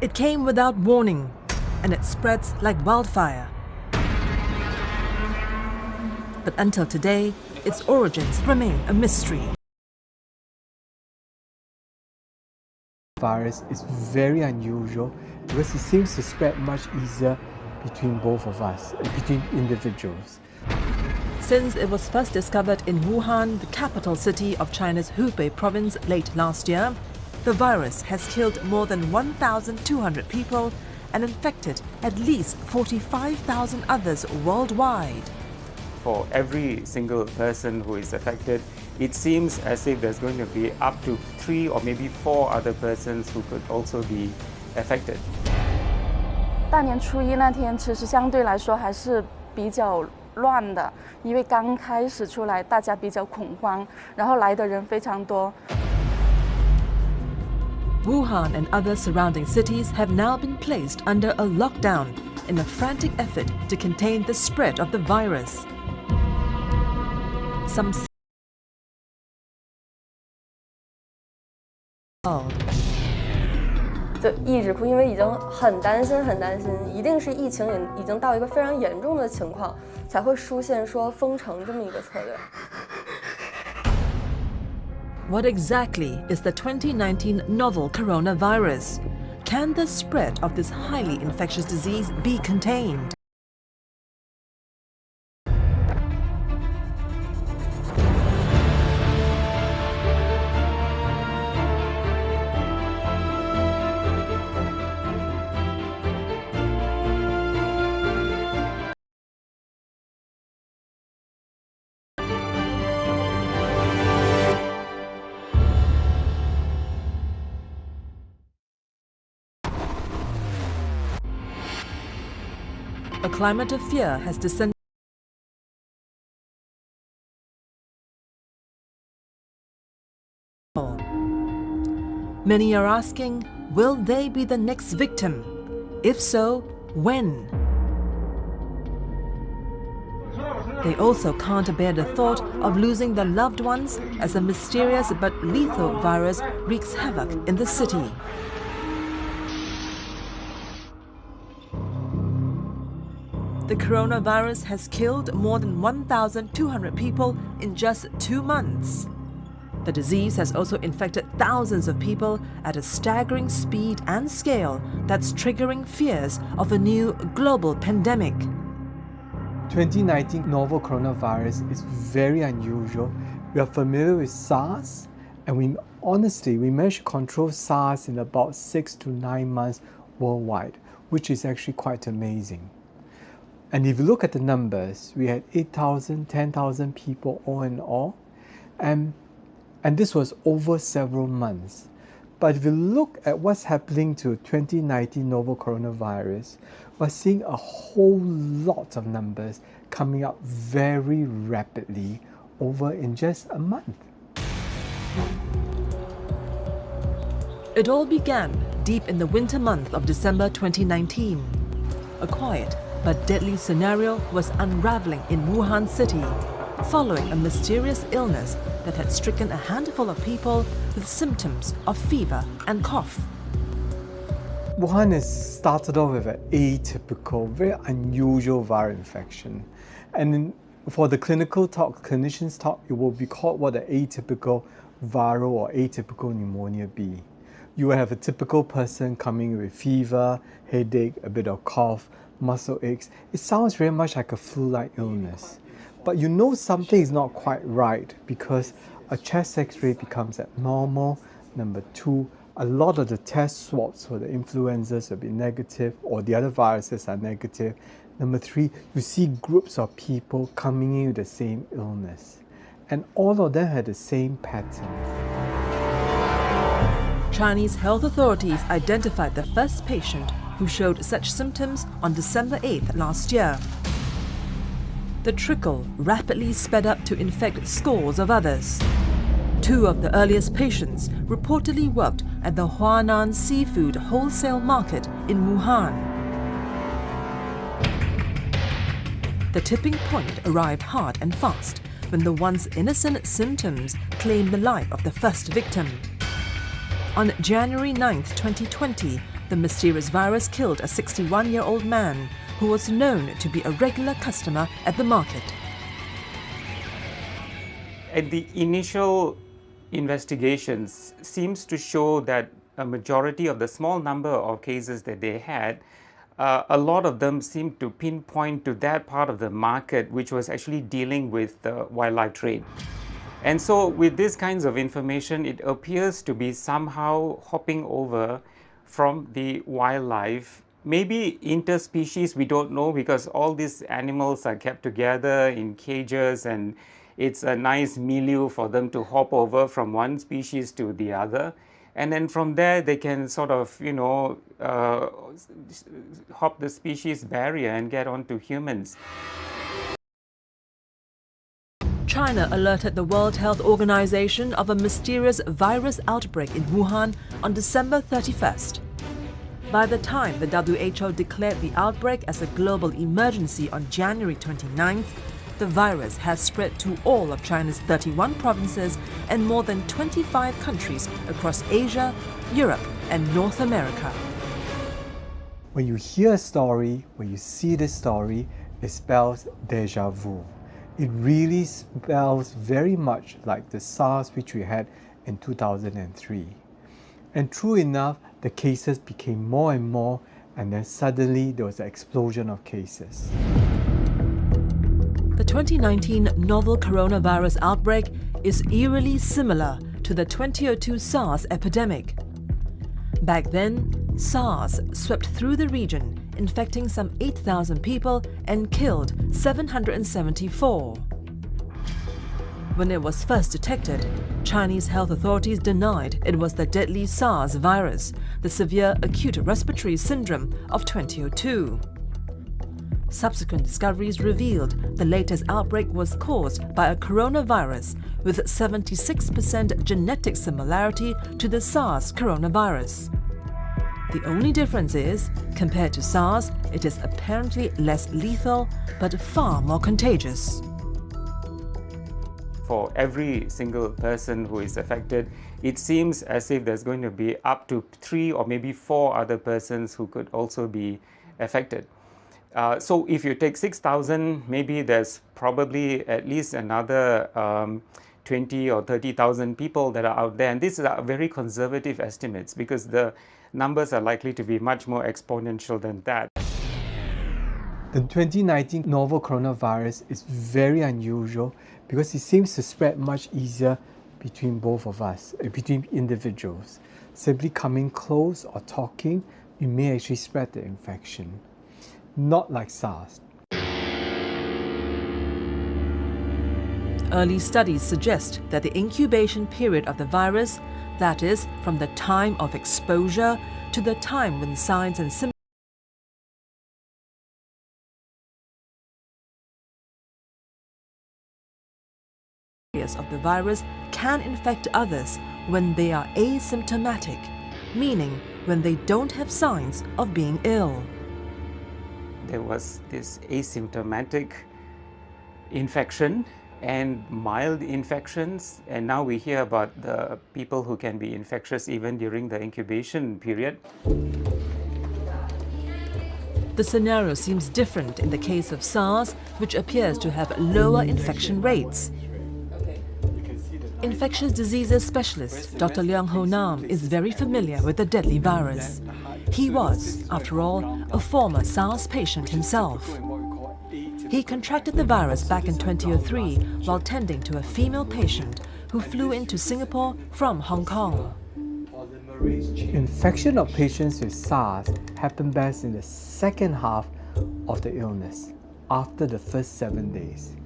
It came without warning, and it spreads like wildfire. But until today, its origins remain a mystery. Virus is very unusual because it seems to spread much easier between both of us, between individuals. Since it was first discovered in Wuhan, the capital city of China's Hubei province, late last year, the virus has killed more than 1,200 people and infected at least 45,000 others worldwide. For every single person who is affected, it seems as if there's going to be up to 3 or maybe 4 other persons who could also be affected. 大年初一那天，其实相对来说还是比较乱的，因为刚开始出来，大家比较恐慌，然后来的人非常多。 Wuhan and other surrounding cities have now been placed under a lockdown in a frantic effort to contain the spread of the virus. Some Oh. 就一直哭，因为已经很担心，一定是疫情已经到一个非常严重的情况，才会出现说封城这么一个策略。 What exactly is the 2019 novel coronavirus? Can the spread of this highly infectious disease be contained? A climate of fear has descended. Many are asking, will they be the next victim? If so, when? They also can't bear the thought of losing their loved ones as a mysterious but lethal virus wreaks havoc in the city. The coronavirus has killed more than 1,200 people in just 2 months. The disease has also infected thousands of people at a staggering speed and scale that's triggering fears of a new global pandemic. 2019 novel coronavirus is very unusual. We are familiar with SARS, and we managed to control SARS in about 6 to 9 months worldwide, which is actually quite amazing. And if you look at the numbers, we had 8,000, 10,000 people all in all, and this was over several months. But if you look at what's happening to 2019 novel coronavirus, we're seeing a whole lot of numbers coming up very rapidly over in just a month. It all began deep in the winter month of December 2019. A quiet but deadly scenario was unraveling in Wuhan city, following a mysterious illness that had stricken a handful of people with symptoms of fever and cough. Wuhan has started off with an atypical, very unusual viral infection. And for the clinicians talk, it will be called what an atypical viral or atypical pneumonia be. You will have a typical person coming with fever, headache, a bit of cough, muscle aches. It sounds very much like a flu-like illness. But you know something is not quite right because a chest x-ray becomes abnormal. Number 2, a lot of the test swabs for the influenzas will be negative or the other viruses are negative. Number 3, you see groups of people coming in with the same illness. And all of them had the same pattern. Chinese health authorities identified the first patient who showed such symptoms on December 8th last year. The trickle rapidly sped up to infect scores of others. 2 of the earliest patients reportedly worked at the Huanan seafood wholesale market in Wuhan. The tipping point arrived hard and fast when the once innocent symptoms claimed the life of the first victim. On January 9, 2020, the mysterious virus killed a 61-year-old man who was known to be a regular customer at the market. And the initial investigations seems to show that a majority of the small number of cases that they had, a lot of them seemed to pinpoint to that part of the market which was actually dealing with the wildlife trade. And so with these kinds of information, it appears to be somehow hopping over from the wildlife, maybe interspecies, we don't know, because all these animals are kept together in cages and it's a nice milieu for them to hop over from one species to the other. And then from there, they can sort of, hop the species barrier and get onto humans. China alerted the World Health Organization of a mysterious virus outbreak in Wuhan on December 31st. By the time the WHO declared the outbreak as a global emergency on January 29th, the virus has spread to all of China's 31 provinces and more than 25 countries across Asia, Europe, and North America. When you hear a story, when you see this story, it spells déjà vu. It really spells very much like the SARS which we had in 2003. And true enough, the cases became more and more, and then suddenly there was an explosion of cases. The 2019 novel coronavirus outbreak is eerily similar to the 2002 SARS epidemic. Back then, SARS swept through the region, infecting some 8,000 people and killed 774. When it was first detected, Chinese health authorities denied it was the deadly SARS virus, the severe acute respiratory syndrome of 2002. Subsequent discoveries revealed the latest outbreak was caused by a coronavirus with 76% genetic similarity to the SARS coronavirus. The only difference is, compared to SARS, it is apparently less lethal but far more contagious. For every single person who is affected, it seems as if there's going to be up to 3 or maybe 4 other persons who could also be affected. So if you take 6,000, maybe there's probably at least another 20 or 30,000 people that are out there. And these are very conservative estimates because the numbers are likely to be much more exponential than that. The 2019 novel coronavirus is very unusual because it seems to spread much easier between both of us, between individuals. Simply coming close or talking, you may actually spread the infection. Not like SARS. Early studies suggest that the incubation period of the virus, that is, from the time of exposure to the time when signs and symptoms of the virus can infect others when they are asymptomatic, meaning when they don't have signs of being ill. There was this asymptomatic infection and mild infections, and now we hear about the people who can be infectious even during the incubation period. The scenario seems different in the case of SARS, which appears to have lower infection rates. Infectious diseases specialist Dr. Leong Ho Nam is very familiar with the deadly virus. He was, after all, a former SARS patient himself. He contracted the virus back in 2003 while tending to a female patient who flew into Singapore from Hong Kong. Infection of patients with SARS happen best in the second half of the illness, after the first 7 days.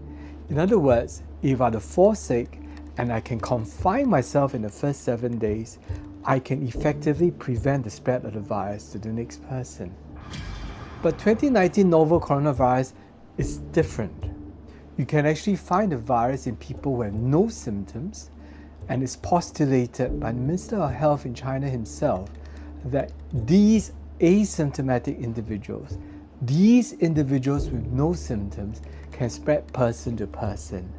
In other words, if I fall sick and I can confine myself in the first 7 days, I can effectively prevent the spread of the virus to the next person. But 2019 novel coronavirus is different. You can actually find the virus in people who have no symptoms, and it's postulated by the Minister of Health in China himself that these asymptomatic individuals, these individuals with no symptoms, can spread person to person.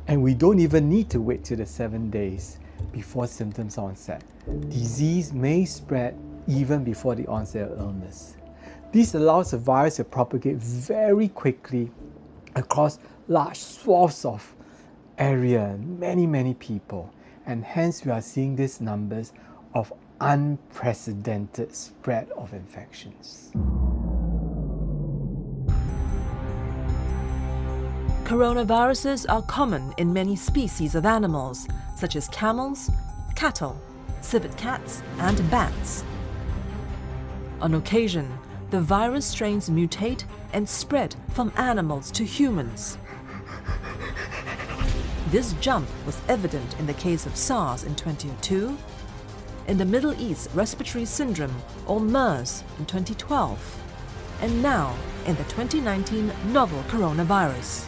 And we don't even need to wait till the 7 days before symptoms onset. Disease may spread even before the onset of illness. This allows the virus to propagate very quickly across large swaths of area, many people, and hence we are seeing these numbers of unprecedented spread of infections. Coronaviruses are common in many species of animals, such as camels, cattle, civet cats, and bats. On occasion, the virus strains mutate and spread from animals to humans. This jump was evident in the case of SARS in 2002, in the Middle East Respiratory Syndrome, or MERS, in 2012, and now in the 2019 novel coronavirus.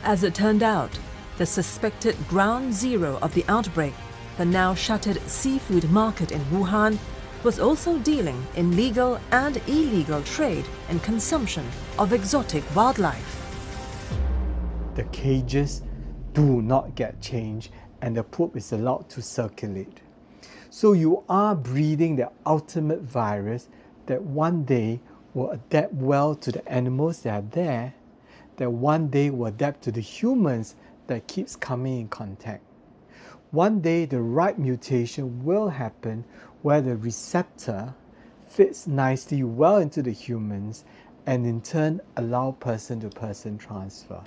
As it turned out, the suspected ground zero of the outbreak, the now shuttered seafood market in Wuhan, was also dealing in legal and illegal trade and consumption of exotic wildlife. The cages do not get changed and the poop is allowed to circulate. So you are breeding the ultimate virus that one day will adapt well to the animals that are there, that one day will adapt to the humans that keeps coming in contact. One day the right mutation will happen where the receptor fits nicely well into the humans and in turn allow person-to-person transfer.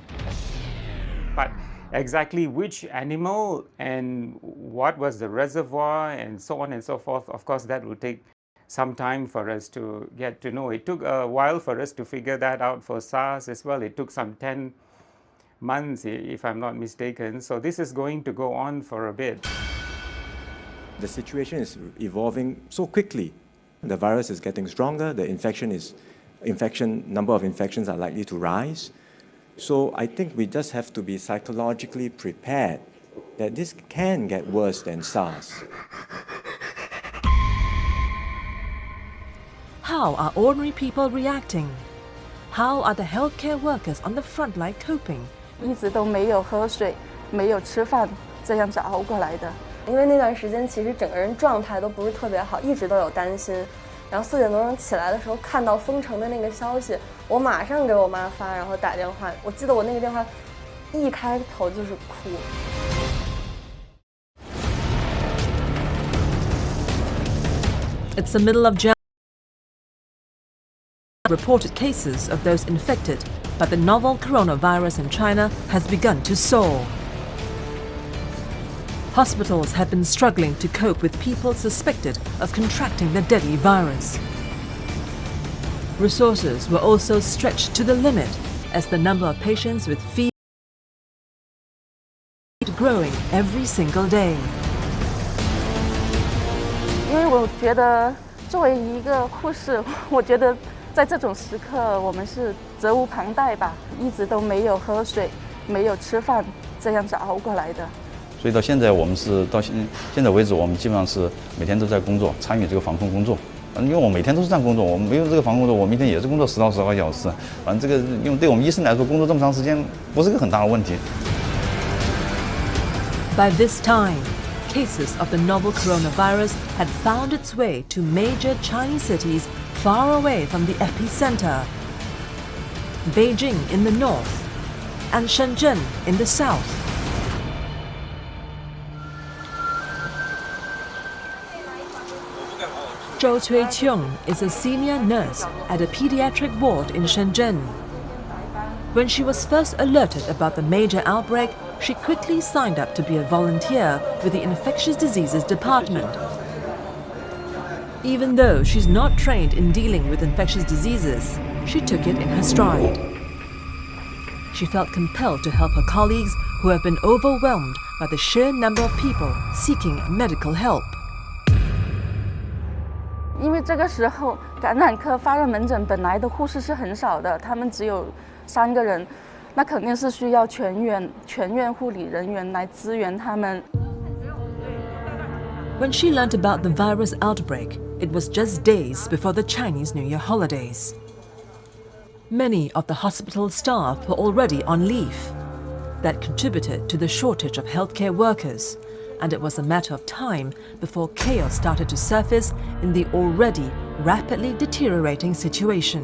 But exactly which animal and what was the reservoir and so on and so forth, of course that will take some time for us to get to know. It took a while for us to figure that out for SARS as well. It took some 10 months, if I'm not mistaken. So this is going to go on for a bit. The situation is evolving so quickly. The virus is getting stronger, the number of infections are likely to rise. So I think we just have to be psychologically prepared that this can get worse than SARS. How are ordinary people reacting? How are the healthcare workers on the front line coping? 一直都没有喝水，没有吃饭，这样子熬过来的。因为那段时间其实整个人状态都不是特别好，一直都有担心。然后4点多钟起来的时候，看到封城的那个消息，我马上给我妈发，然后打电话。我记得我那个电话一开头就是哭。It's the middle of January. Reported cases of those infected by the novel coronavirus in China has begun to soar. Hospitals have been struggling to cope with people suspected of contracting the deadly virus. Resources were also stretched to the limit as the number of patients with fever growing every single day. 因为我觉得作为一个护士，我觉得在这种时刻我们是责无旁贷吧，一直都没有喝水，没有吃饭，这样子熬过来的。所以到现在我们是到现在为止，我们基本上是每天都在工作，参与这个防控工作。因为我每天都是这样工作，我们没有这个防控工作，我明天也是工作10到12个小时。反正这个因为对我们医生来说，工作这么长时间不是个很大的问题。By this time, cases of the novel coronavirus had found its way to major Chinese cities far away from the epicenter. Beijing in the north and Shenzhen in the south. Zhou Cui-Cheong is a senior nurse at a pediatric ward in Shenzhen. When she was first alerted about the major outbreak, she quickly signed up to be a volunteer with the infectious diseases department. Even though she's not trained in dealing with infectious diseases, she took it in her stride. She felt compelled to help her colleagues who have been overwhelmed by the sheer number of people seeking medical help. 因为这个时候感染科发热门诊本来的护士是很少的，他们只有3个人，那肯定是需要全院护理人员来支援他们。When she learnt about the virus outbreak, it was just days before the Chinese New Year holidays. Many of the hospital staff were already on leave. That contributed to the shortage of healthcare workers and it was a matter of time before chaos started to surface in the already rapidly deteriorating situation.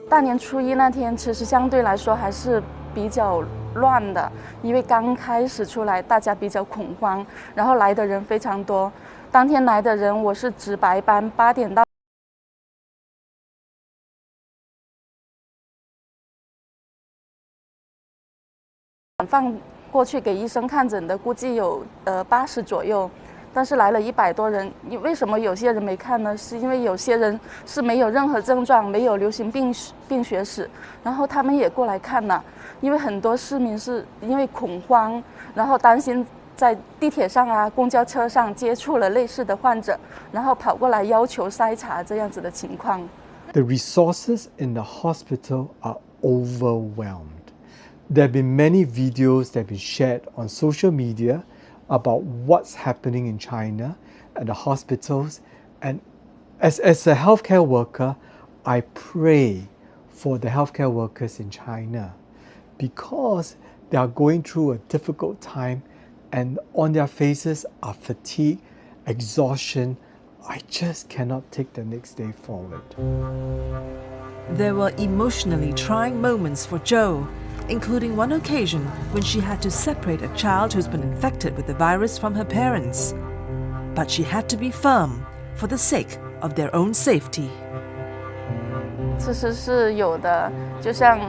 大年初一那天，其实相对来说还是比较乱的，因为刚开始出来，大家比较恐慌，然后来的人非常多。当天来的人，我是值白班，8点到。放过去给医生看诊的估计有80左右，但是来了100多人。为什么有些人没看呢？是因为有些人是没有任何症状，没有流行病学史，然后他们也过来看了。因为很多市民是因为恐慌，然后担心在地铁上啊、公交车上接触了类似的患者，然后跑过来要求筛查这样子的情况。The resources in the hospital are overwhelmed. There have been many videos that have been shared on social media about what's happening in China at the hospitals. And as a healthcare worker, I pray for the healthcare workers in China because they are going through a difficult time and on their faces are fatigue, exhaustion. I just cannot take the next day forward. There were emotionally trying moments for Zhou, including one occasion when she had to separate a child who's been infected with the virus from her parents. But she had to be firm for the sake of their own safety. 其实是有的，就像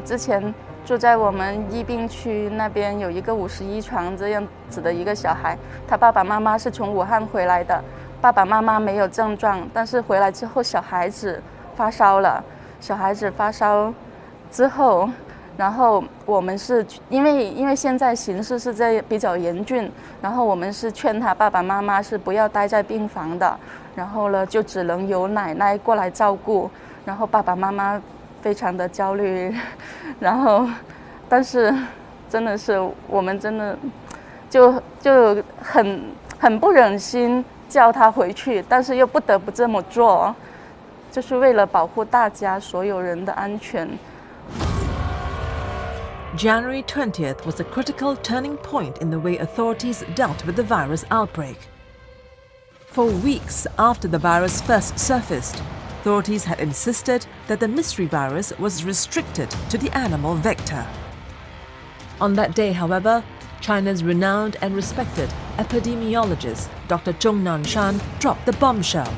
之前住在我们疫病区那边有一个51床这样子的一个小孩，他爸爸妈妈是从武汉回来的，爸爸妈妈没有症状，但是回来之后小孩子发烧了，小孩子发烧之后。然后我们是因为现在形势是在比较严峻，然后我们是劝他爸爸妈妈是不要待在病房的，然后呢就只能由奶奶过来照顾，然后爸爸妈妈非常的焦虑，然后但是真的是我们真的就很不忍心叫他回去，但是又不得不这么做，就是为了保护大家所有人的安全。January 20th was a critical turning point in the way authorities dealt with the virus outbreak. For weeks after the virus first surfaced, authorities had insisted that the mystery virus was restricted to the animal vector. On that day, however, China's renowned and respected epidemiologist Dr. Zhong Nanshan dropped the bombshell.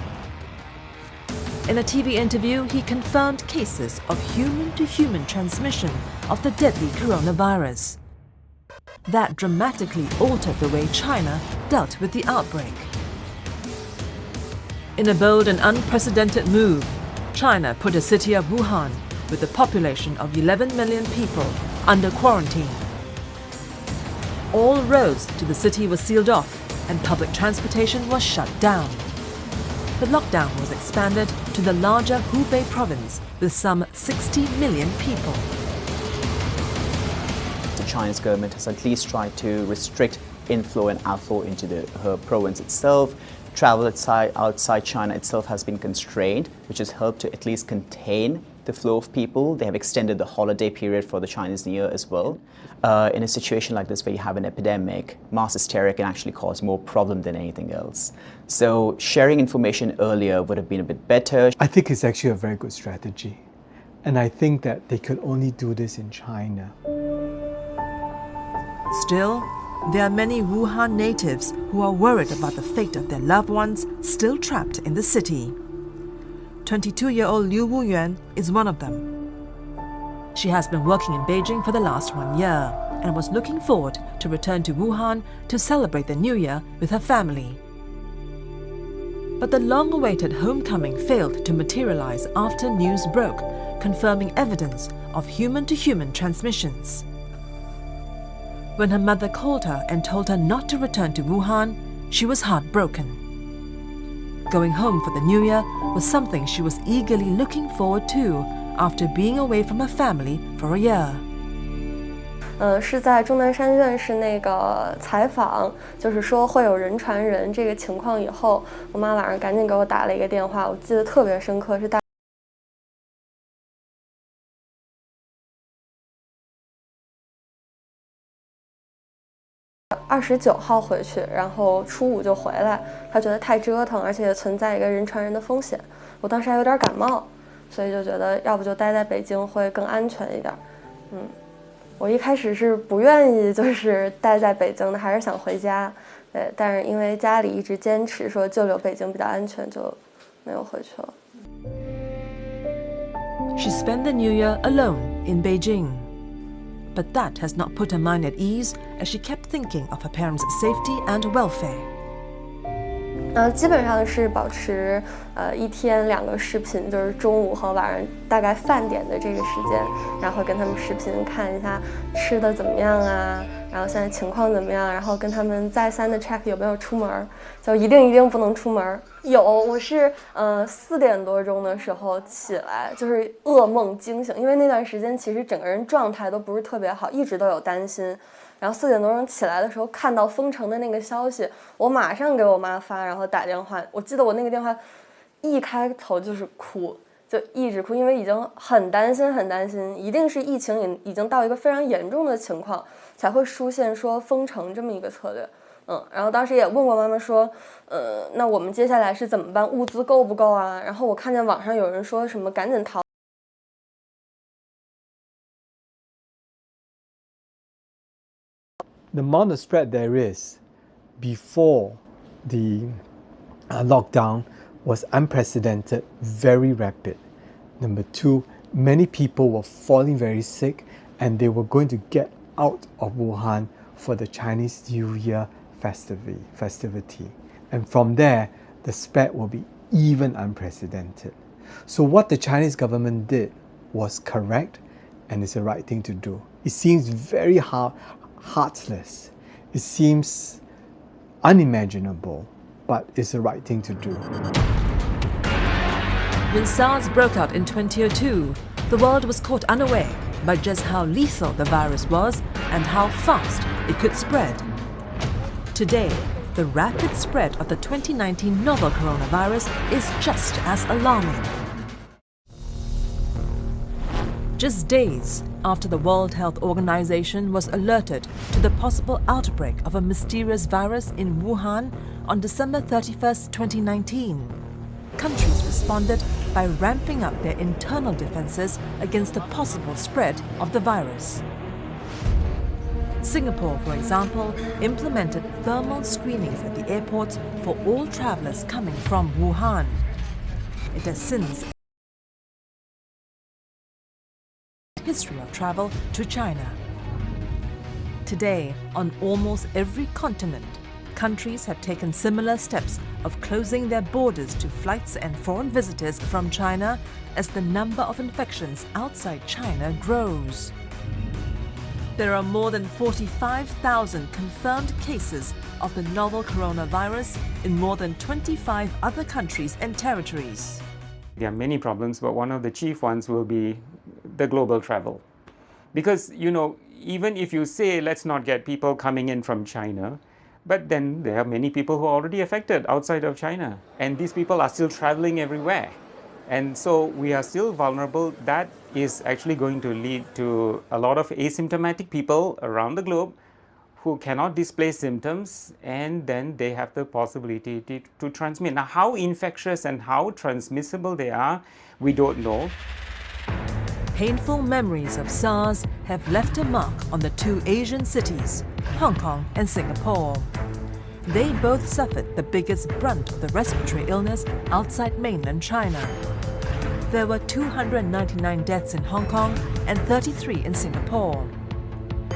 In a TV interview, he confirmed cases of human-to-human transmission of the deadly coronavirus. That dramatically altered the way China dealt with the outbreak. In a bold and unprecedented move, China put the city of Wuhan, with a population of 11 million people, under quarantine. All roads to the city were sealed off and public transportation was shut down. The lockdown was expanded to the larger Hubei province with some 60 million people. The Chinese government has at least tried to restrict inflow and outflow into her province itself. Travel outside China itself has been constrained, which has helped to at least contain the flow of people. They have extended the holiday period for the Chinese New Year as well. In a situation like this where you have an epidemic, mass hysteria can actually cause more problem than anything else. So sharing information earlier would have been a bit better. I think it's actually a very good strategy. And I think that they could only do this in China. Still, there are many Wuhan natives who are worried about the fate of their loved ones still trapped in the city. 22-year-old Liu Wuyuan is one of them. She has been working in Beijing for the last 1 year and was looking forward to return to Wuhan to celebrate the New Year with her family. But the long-awaited homecoming failed to materialize after news broke, confirming evidence of human-to-human transmissions. When her mother called her and told her not to return to Wuhan, she was heartbroken. Going home for the New Year was something she was eagerly looking forward to after being away from her family for a year. 是在钟南山院士那个采访，就是说会有人传人这个情况以后，我妈晚上赶紧给我打了一个电话，我记得特别深刻，是大。29号回去，然后初5就回来。他觉得太折腾，而且也存在一个人传人的风险。我当时还有点感冒，所以就觉得要不就待在北京会更安全一点。我一开始是不愿意就是待在北京的，还是想回家。对，但是因为家里一直坚持说就留北京比较安全，就没有回去了。She spent the New Year alone in Beijing. But that has not put her mind at ease as she kept thinking of her parents' safety and welfare. 基本上是保持1天2个视频，就是中午和晚上大概饭点的这个时间，然后跟他们视频看一下吃的怎么样啊，然后现在情况怎么样，然后跟他们再三的 check 有没有出门，就一定不能出门。我是4点多钟的时候起来，就是噩梦惊醒，因为那段时间其实整个人状态都不是特别好，一直都有担心。然后4点多钟起来的时候，看到封城的那个消息，我马上给我妈发，然后打电话。我记得我那个电话一开头就是哭，就一直哭，因为已经很担心，一定是疫情已经到一个非常严重的情况，才会出现说封城这么一个策略。然后当时也问过妈妈说，那我们接下来是怎么办？物资够不够啊？然后我看见网上有人说什么赶紧逃。The amount of spread there is before the lockdown was unprecedented, very rapid. Number 2, many people were falling very sick and they were going to get out of Wuhan for the Chinese New Year festivity. And from there, the spread will be even unprecedented. So what the Chinese government did was correct and it's the right thing to do. It seems very heartless. It seems unimaginable, but it's the right thing to do. When SARS broke out in 2002, the world was caught unaware by just how lethal the virus was and how fast it could spread. Today, the rapid spread of the 2019 novel coronavirus is just as alarming. Just days after the World Health Organization was alerted to the possible outbreak of a mysterious virus in Wuhan on December 31st, 2019, countries responded by ramping up their internal defenses against the possible spread of the virus. Singapore, for example, implemented thermal screenings at the airports for all travelers coming from Wuhan. It has since history of travel to China. Today, on almost every continent, countries have taken similar steps of closing their borders to flights and foreign visitors from China as the number of infections outside China grows. There are more than 45,000 confirmed cases of the novel coronavirus in more than 25 other countries and territories. There are many problems, but one of the chief ones will be the global travel. Because, even if you say, let's not get people coming in from China, but then there are many people who are already affected outside of China. And these people are still traveling everywhere. And so we are still vulnerable. That is actually going to lead to a lot of asymptomatic people around the globe who cannot display symptoms, and then they have the possibility to transmit. Now, how infectious and how transmissible they are, we don't know. Painful memories of SARS have left a mark on the two Asian cities, Hong Kong and Singapore. They both suffered the biggest brunt of the respiratory illness outside mainland China. There were 299 deaths in Hong Kong and 33 in Singapore.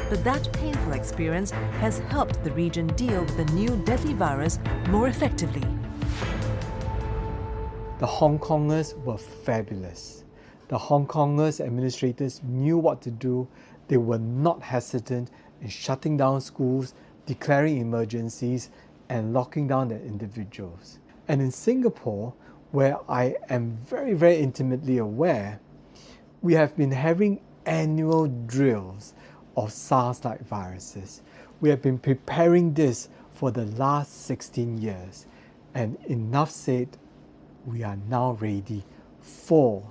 But that painful experience has helped the region deal with the new deadly virus more effectively. The Hong Kongers were fabulous. The Hong Kongers administrators knew what to do. They were not hesitant in shutting down schools, declaring emergencies, and locking down their individuals. And in Singapore, where I am very, very intimately aware, we have been having annual drills of SARS-like viruses. We have been preparing this for the last 16 years. And enough said, we are now ready for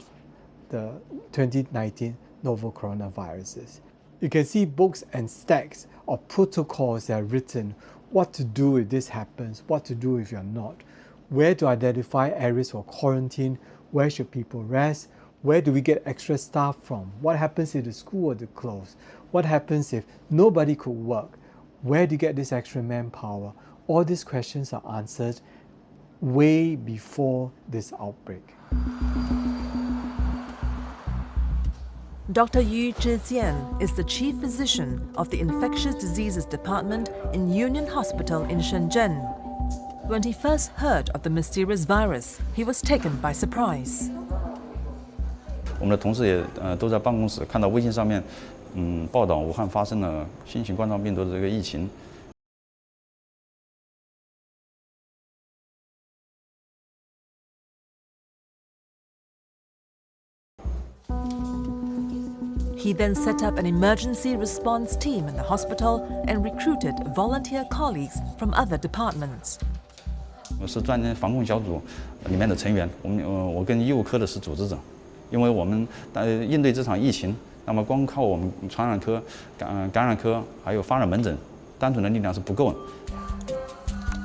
the 2019 novel coronaviruses. You can see books and stacks or protocols that are written, what to do if this happens, what to do if you're not, where to identify areas for quarantine, where should people rest, where do we get extra staff from, what happens if the school were to close, what happens if nobody could work, where do you get this extra manpower? All these questions are answered way before this outbreak. Dr. Yu Zhijian is the chief physician of the Infectious Diseases Department in Union Hospital in Shenzhen. When he first heard of the mysterious virus, he was taken by surprise. 我们的同事也都在办公室看到微信上面报道武汉发生了新型冠状病毒的这个疫情。 He then set up an emergency response team in the hospital and recruited volunteer colleagues from other departments. 我是专业防控小组里面的成员，我跟医务科的是组织者，因为我们应对这场疫情，那么光靠我们传染科、感染科还有发热门诊，单纯的力量是不够的。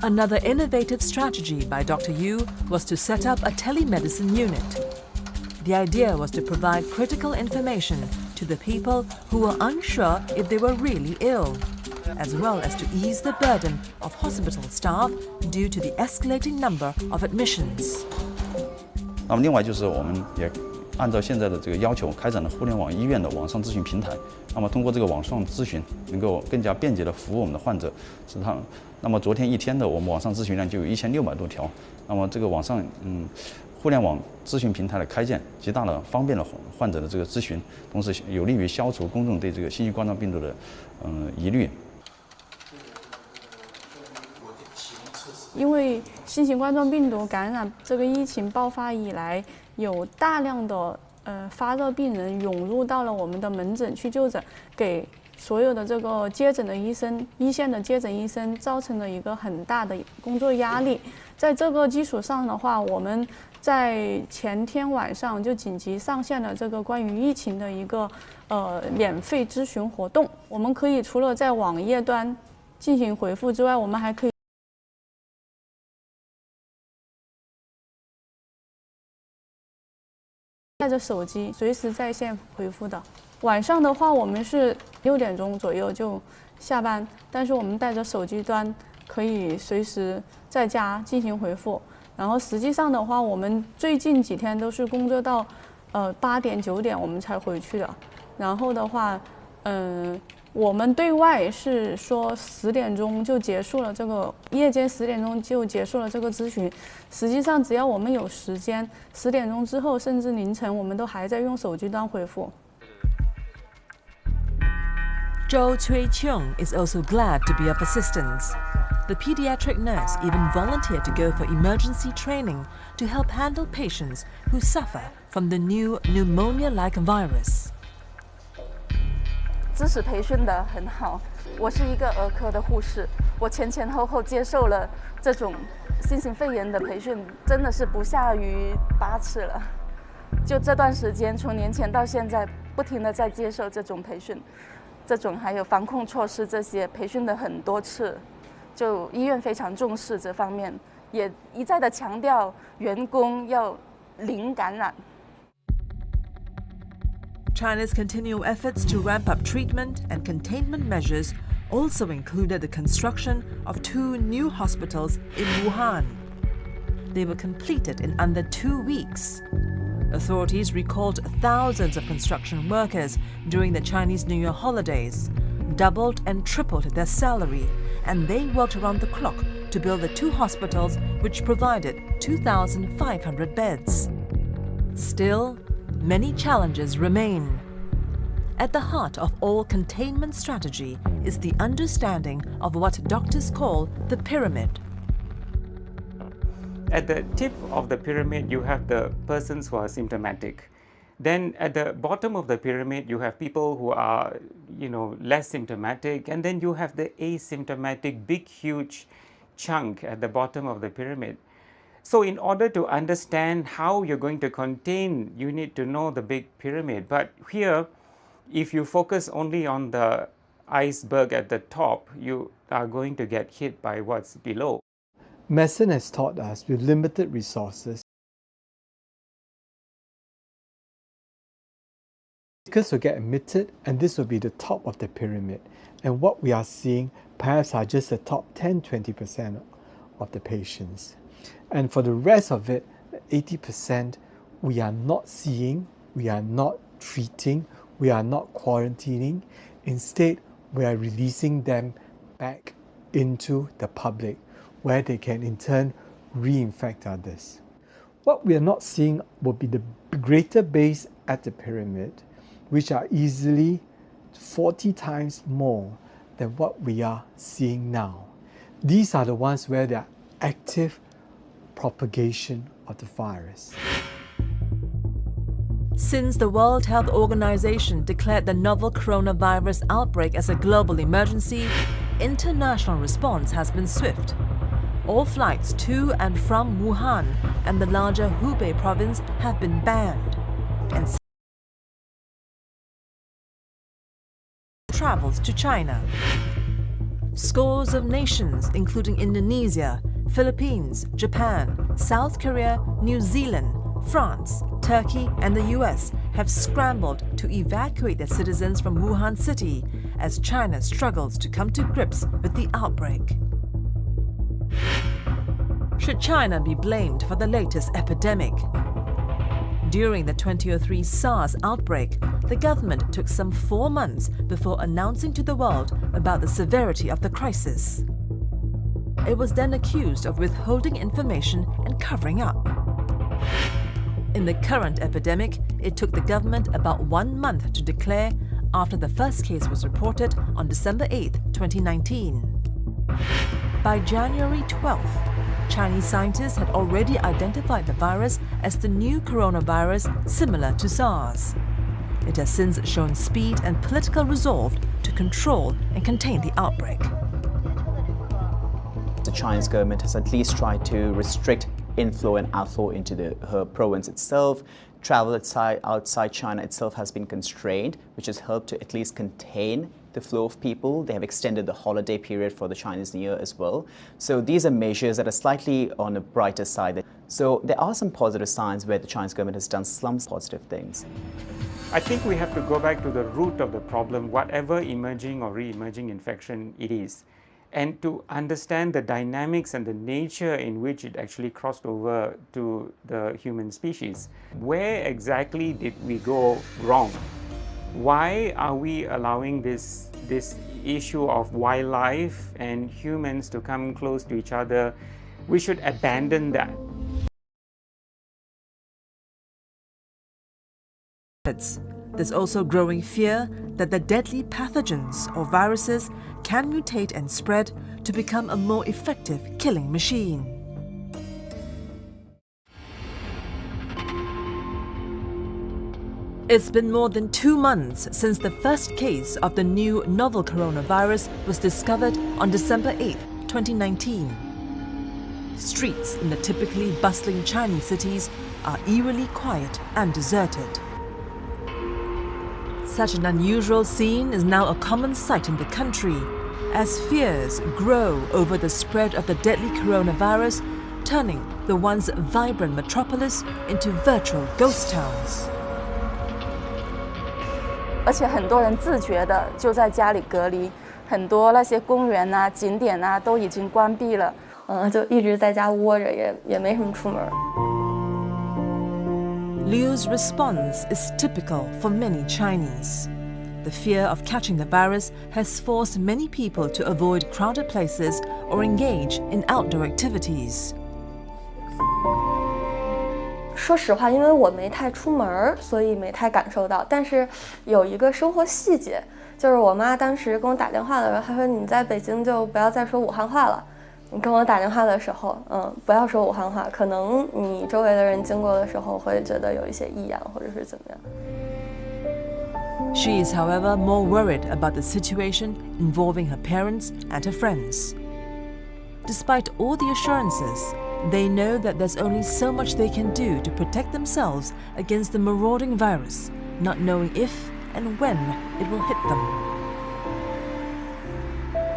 Another innovative strategy by Dr. Yu was to set up a telemedicine unit. The idea was to provide critical information to the people who were unsure if they were really ill, as well as to ease the burden of hospital staff due to the escalating number of admissions. 那么另外就是我们也按照现在的这个要求，开展了互联网医院的网上咨询平台。那么通过这个网上咨询，能够更加便捷地服务我们的患者，使他。那么昨天一天的我们网上咨询量就有1600多条。那么这个网上互联网咨询平台的开建，极大地方便了患者的这个咨询，同时有利于消除公众对这个新型冠状病毒的疑虑。因为新型冠状病毒感染这个疫情爆发以来，有大量的发热病人涌入到了我们的门诊去就诊，给所有的这个接诊的医生、一线的接诊医生造成了一个很大的工作压力。在这个基础上的话，我们在前天晚上就紧急上线了这个关于疫情的一个免费咨询活动。我们可以除了在网页端进行回复之外，我们还可以带着手机随时在线回复的。晚上的话，我们是6点钟左右就下班，但是我们带着手机端可以随时在家进行回复。然后实际上的话，我们最近几天都是工作到8点9点我们才回去的。然后的话，我们对外是说10点钟就结束了这个夜间10点钟就结束了这个咨询。实际上，只要我们有时间，10点钟之后甚至凌晨，我们都还在用手机端回复。Zhou Cui-chung is also glad to be of assistance. The pediatric nurse even volunteered to go for emergency training to help handle patients who suffer from the new pneumonia-like virus. 知识培训的很好，我是一个儿科的护士，我前后接受了这种新型肺炎的培训，真的是不下于8次了。就这段时间，从年前到现在，不停地在接受这种培训，这种还有防控措施这些培训的很多次。就医院非常重视这方面，也一再的强调员工要零感染。China's continual efforts to ramp up treatment and containment measures also included the construction of 2 new hospitals in Wuhan. They were completed in under 2 weeks. Authorities recalled thousands of construction workers during the Chinese New Year holidays, doubled and tripled their salary, and they worked around the clock to build the 2 hospitals which provided 2,500 beds. Still, many challenges remain. At the heart of all containment strategy is the understanding of what doctors call the pyramid. At the tip of the pyramid, you have the persons who are symptomatic. Then at the bottom of the pyramid, you have people who are, less symptomatic. And then you have the asymptomatic, big, huge chunk at the bottom of the pyramid. So in order to understand how you're going to contain, you need to know the big pyramid. But here, if you focus only on the iceberg at the top, you are going to get hit by what's below. Medicine has taught us with limited resources, because will get admitted, and this will be the top of the pyramid. And what we are seeing perhaps are just the top 10-20% of the patients. And for the rest of it, 80%, we are not seeing, we are not treating, we are not quarantining. Instead, we are releasing them back into the public, where they can in turn reinfect others. What we are not seeing will be the greater base at the pyramid, which are easily 40 times more than what we are seeing now. These are the ones where there are active propagation of the virus. Since the World Health Organization declared the novel coronavirus outbreak as a global emergency, international response has been swift. All flights to and from Wuhan and the larger Hubei province have been banned, and travels to China. Scores of nations, including Indonesia, Philippines, Japan, South Korea, New Zealand, France, Turkey, and the US have scrambled to evacuate their citizens from Wuhan city as China struggles to come to grips with the outbreak. Should China be blamed for the latest epidemic? During the 2003 SARS outbreak, the government took some 4 months before announcing to the world about the severity of the crisis. It was then accused of withholding information and covering up. In the current epidemic, it took the government about 1 month to declare after the first case was reported on December 8, 2019. By January 12th, Chinese scientists had already identified the virus as the new coronavirus similar to SARS. It has since shown speed and political resolve to control and contain the outbreak. The Chinese government has at least tried to restrict inflow and outflow into her province itself. Travel outside China itself has been constrained, which has helped to at least contain the flow of people. They have extended the holiday period for the Chinese New Year as well. So these are measures that are slightly on the brighter side. So there are some positive signs where the Chinese government has done some positive things. I think we have to go back to the root of the problem, whatever emerging or re-emerging infection it is, and to understand the dynamics and the nature in which it actually crossed over to the human species. Where exactly did we go wrong? Why are we allowing this issue of wildlife and humans to come close to each other? We should abandon that. There's also growing fear that the deadly pathogens or viruses can mutate and spread to become a more effective killing machine. It's been more than 2 months since the first case of the new novel coronavirus was discovered on December 8, 2019. Streets in the typically bustling Chinese cities are eerily quiet and deserted. Such an unusual scene is now a common sight in the country, as fears grow over the spread of the deadly coronavirus, turning the once vibrant metropolis into virtual ghost towns. 而且很多人自觉的就在家里隔离，很多那些公园啊、景点啊都已经关闭了，就一直在家窝着，也没什么出门。Liu's response is typical for many Chinese. The fear of catching the virus has forced many people to avoid crowded places or engage in outdoor activities. 说实话，因为我没太出门，所以没太感受到。但是有一个生活细节，就是我妈当时跟我打电话的时候，她说：“你在北京就不要再说武汉话了。你跟我打电话的时候，不要说武汉话，可能你周围的人经过的时候会觉得有一些异样，或者是怎么样。” She is, however, more worried about the situation involving her parents and her friends. Despite all the assurances, they know that there's only so much they can do to protect themselves against the marauding virus, not knowing if and when it will hit them.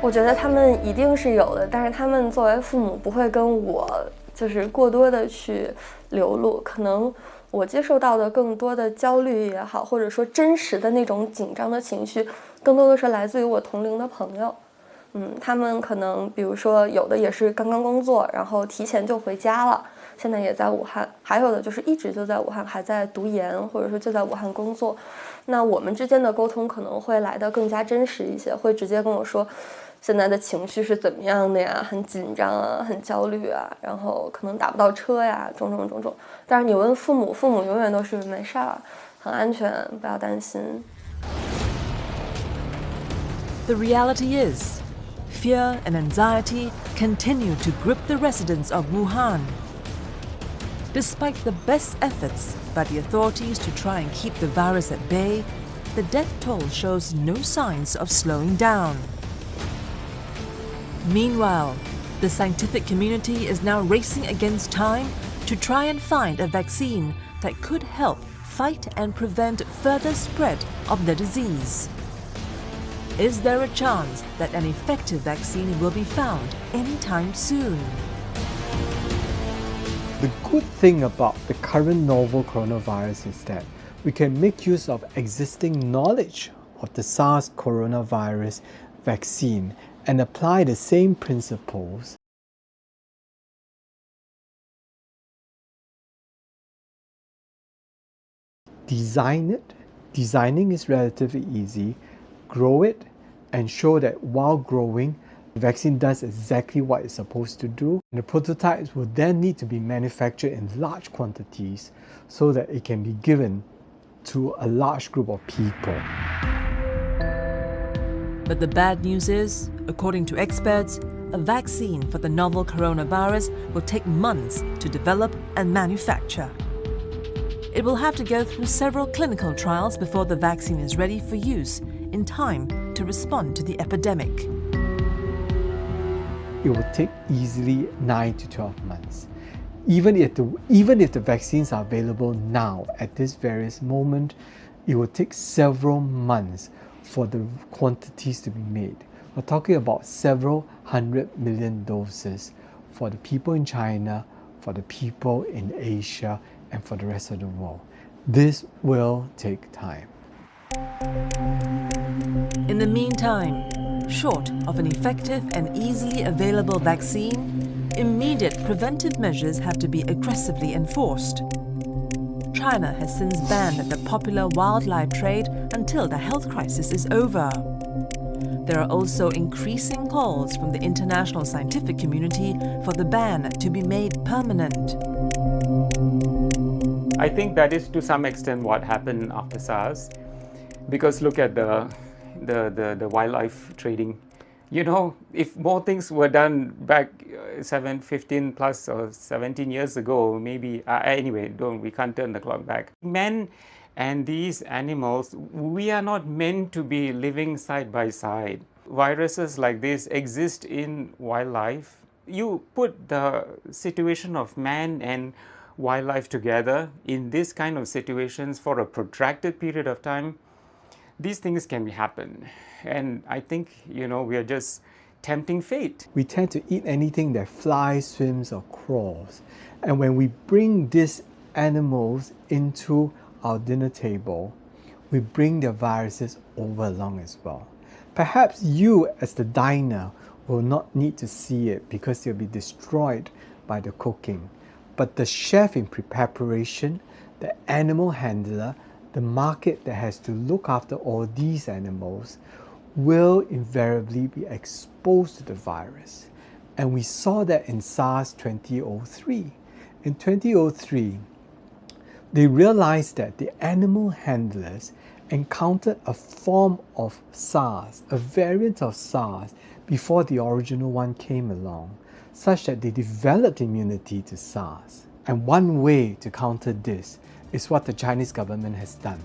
我觉得他们一定是有的，但是他们作为父母不会跟我就是过多的去流露，可能我接受到的更多的焦虑也好，或者说真实的那种紧张的情绪，更多的是来自于我同龄的朋友。他们可能比如说有的也是刚刚工作，然后提前就回家了，现在也在武汉，还有的就是一直就在武汉，还在读研，或者说就在武汉工作。那我们之间的沟通可能会来得更加真实一些，会直接跟我说现在的情绪是怎么样的呀，很紧张啊，很焦虑啊，然后可能打不到车呀，种种。但是你问父母，父母永远都是没事儿，很安全，不要担心。The reality is, fear and anxiety continue to grip the residents of Wuhan. Despite the best efforts by the authorities to try and keep the virus at bay, the death toll shows no signs of slowing down. Meanwhile, the scientific community is now racing against time to try and find a vaccine that could help fight and prevent further spread of the disease. Is there a chance that an effective vaccine will be found anytime soon? The good thing about the current novel coronavirus is that we can make use of existing knowledge of the SARS coronavirus vaccine and apply the same principles Designing is relatively easy. Grow it and show that while growing, the vaccine does exactly what it's supposed to do. And the prototypes will then need to be manufactured in large quantities so that it can be given to a large group of people. But the bad news is, according to experts, a vaccine for the novel coronavirus will take months to develop and manufacture. It will have to go through several clinical trials before the vaccine is ready for use in time to respond to the epidemic. It will take easily 9 to 12 months. Even if the vaccines are available now at this various moment, it will take several months for the quantities to be made. We're talking about several 100 million doses for the people in China, for the people in Asia, and for the rest of the world. This will take time. In the meantime, short of an effective and easily available vaccine, immediate preventive measures have to be aggressively enforced. China has since banned the popular wildlife trade until the health crisis is over. There are also increasing calls from the international scientific community for the ban to be made permanent. I think that is to some extent what happened after SARS, because look at the wildlife trading. You know, if more things were done back 15 plus or 17 years ago, maybe, anyway, we can't turn the clock back. Men and these animals, we are not meant to be living side by side. Viruses like this exist in wildlife. You put the situation of man and wildlife together in this kind of situations for a protracted period of time, these things can happen. And I think, we are just tempting fate. We tend to eat anything that flies, swims, or crawls. And when we bring these animals into our dinner table, we bring the viruses over along as well. Perhaps you, as the diner, will not need to see it because they'll be destroyed by the cooking. But the chef in preparation, the animal handler, the market that has to look after all these animals will invariably be exposed to the virus. And we saw that in SARS 2003. In 2003, they realized that the animal handlers encountered a form of SARS, a variant of SARS, before the original one came along, such that they developed immunity to SARS. And one way to counter this is what the Chinese government has done.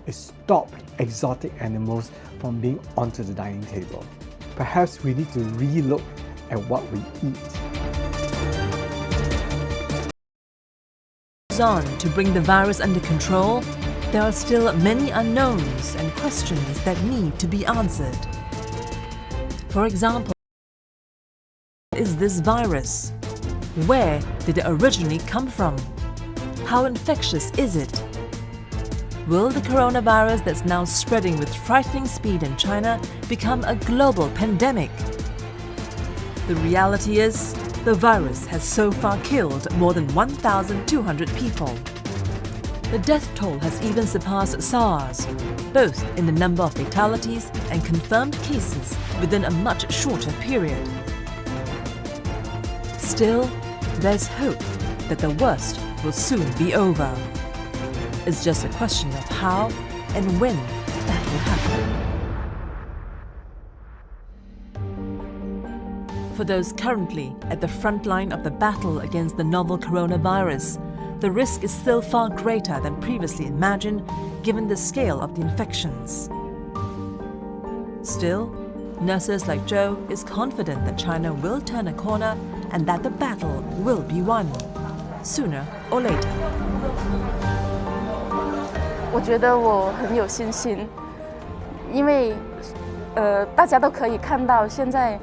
It stopped exotic animals from being onto the dining table. Perhaps we need to re-look at what we eat. On to bring the virus under control, there are still many unknowns and questions that need to be answered. For example, what is this virus? Where did it originally come from? How infectious is it? Will the coronavirus that's now spreading with frightening speed in China become a global pandemic? The reality is, the virus has so far killed more than 1,200 people. The death toll has even surpassed SARS, both in the number of fatalities and confirmed cases within a much shorter period. Still, there's hope that the worst will soon be over. It's just a question of how and when that will happen. For those currently at the front line of the battle against the novel coronavirus, the risk is still far greater than previously imagined given the scale of the infections. Still, nurses like Zhou is confident that China will turn a corner and that the battle will be won, sooner or later. 我觉得我很有信心，因为大家都可以看到现在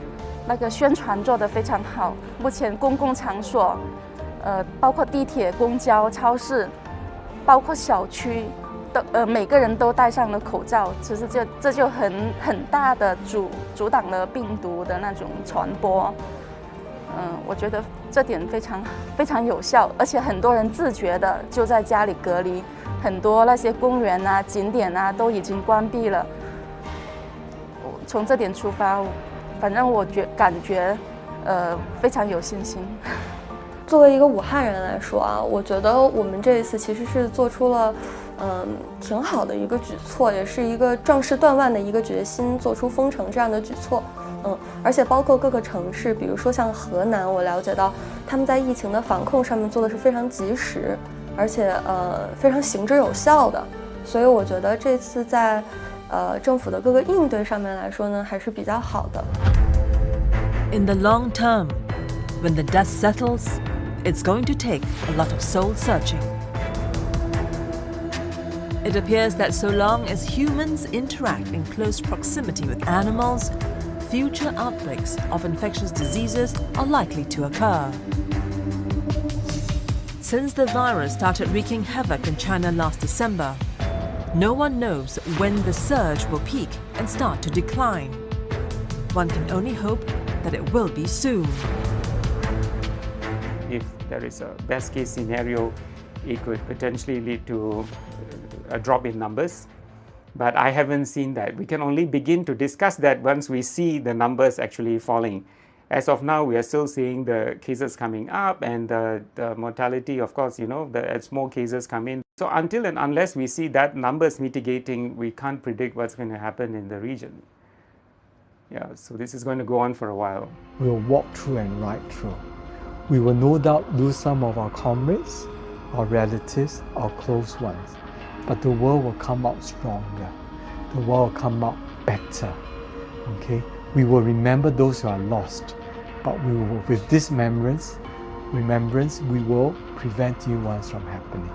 那个宣传做得非常好。目前公共场所，包括地铁、公交、超市，包括小区，每个人都戴上了口罩。其实这就很大的阻挡了病毒的那种传播。我觉得这点非常有效，而且很多人自觉的就在家里隔离。 很多那些公园啊、景点啊都已经关闭了。从这点出发，反正我感觉非常有信心。作为一个武汉人来说啊，我觉得我们这一次其实是做出了挺好的一个举措，也是一个壮士断腕的一个决心，做出封城这样的举措。而且包括各个城市，比如说像河南，我了解到他们在疫情的防控上面做的是非常及时。 而且非常行之有效的，所以我觉得这次在政府的各个应对上面来说呢，还是比较好的。In the long term, when the dust settles, it's going to take a lot of soul searching. It appears that so long as humans interact in close proximity with animals, future outbreaks of infectious diseases are likely to occur. Since the virus started wreaking havoc in China last December, no one knows when the surge will peak and start to decline. One can only hope that it will be soon. If there is a best case scenario, it could potentially lead to a drop in numbers. But I haven't seen that. We can only begin to discuss that once we see the numbers actually falling. As of now, we are still seeing the cases coming up and the mortality, of course, as more cases come in. So until and unless we see that numbers mitigating, we can't predict what's going to happen in the region. Yeah, so this is going to go on for a while. We'll walk through and ride through. We will no doubt lose some of our comrades, our relatives, our close ones. But the world will come out stronger. The world will come out better. Okay? We will remember those who are lost, but we will, with this remembrance, we will prevent new ones from happening.